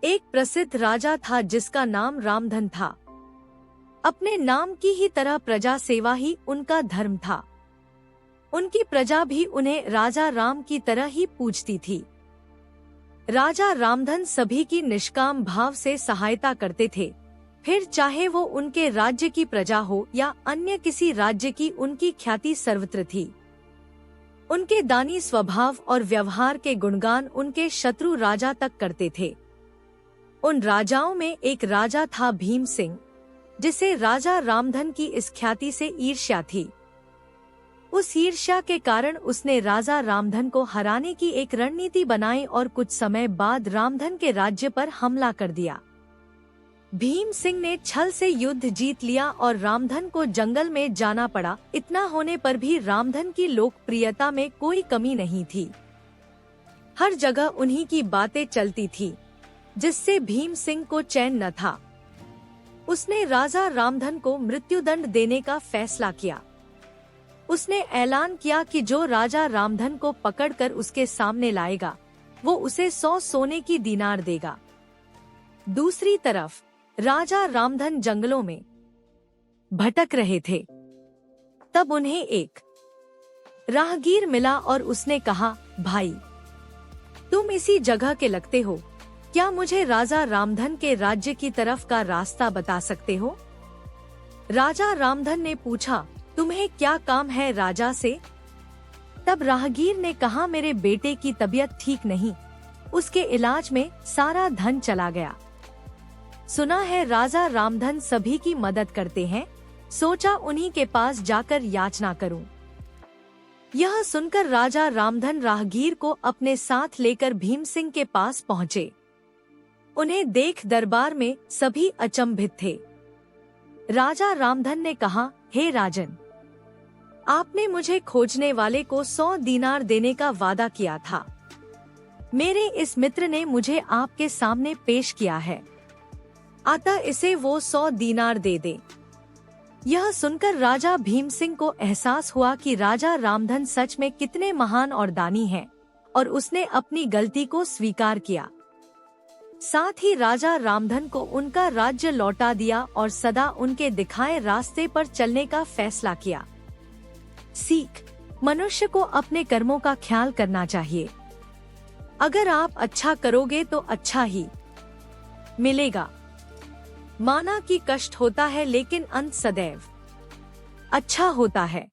एक प्रसिद्ध राजा था जिसका नाम रामधन था। अपने नाम की ही तरह प्रजा सेवा ही उनका धर्म था। उनकी प्रजा भी उन्हें राजा राम की तरह ही पूजती थी। राजा रामधन सभी की निष्काम भाव से सहायता करते थे, फिर चाहे वो उनके राज्य की प्रजा हो या अन्य किसी राज्य की। उनकी ख्याति सर्वत्र थी। उनके दानी स्वभाव और व्यवहार के गुणगान उनके शत्रु राजा तक करते थे। उन राजाओं में एक राजा था भीम सिंह, जिसे राजा रामधन की इस ख्याति से ईर्ष्या थी। उस ईर्ष्या के कारण उसने राजा रामधन को हराने की एक रणनीति बनाई और कुछ समय बाद रामधन के राज्य पर हमला कर दिया। भीम सिंह ने छल से युद्ध जीत लिया और रामधन को जंगल में जाना पड़ा। इतना होने पर भी रामधन की लोकप्रियता में कोई कमी नहीं थी। हर जगह उन्हीं की बातें चलती थी, जिससे भीम सिंह को चैन न था। उसने राजा रामधन को मृत्युदंड देने का फैसला किया। उसने ऐलान किया कि जो राजा रामधन को पकड़कर उसके सामने लाएगा, वो उसे 100 सोने की दीनार देगा। दूसरी तरफ राजा रामधन जंगलों में भटक रहे थे। तब उन्हें एक राहगीर मिला और उसने कहा, भाई, तुम इसी जगह के लगते हो, क्या मुझे राजा रामधन के राज्य की तरफ का रास्ता बता सकते हो? राजा रामधन ने पूछा, तुम्हें क्या काम है राजा से? तब राहगीर ने कहा, मेरे बेटे की तबीयत ठीक नहीं, उसके इलाज में सारा धन चला गया। सुना है राजा रामधन सभी की मदद करते हैं, सोचा उन्हीं के पास जाकर याचना करूं। यह सुनकर राजा रामधन राहगीर को अपने साथ लेकर भीम सिंह के पास पहुँचे। उन्हें देख दरबार में सभी अचंभित थे। राजा रामधन ने कहा, हे राजन, आपने मुझे खोजने वाले को 100 दीनार देने का वादा किया था। मेरे इस मित्र ने मुझे आपके सामने पेश किया है, अतः इसे वो 100 दीनार दे दे। यह सुनकर राजा भीम सिंह को एहसास हुआ कि राजा रामधन सच में कितने महान और दानी हैं, और उसने अपनी गलती को स्वीकार किया। साथ ही राजा रामधन को उनका राज्य लौटा दिया और सदा उनके दिखाए रास्ते पर चलने का फैसला किया। सीख: मनुष्य को अपने कर्मों का ख्याल करना चाहिए। अगर आप अच्छा करोगे तो अच्छा ही मिलेगा। माना कि कष्ट होता है, लेकिन अंत सदैव अच्छा होता है।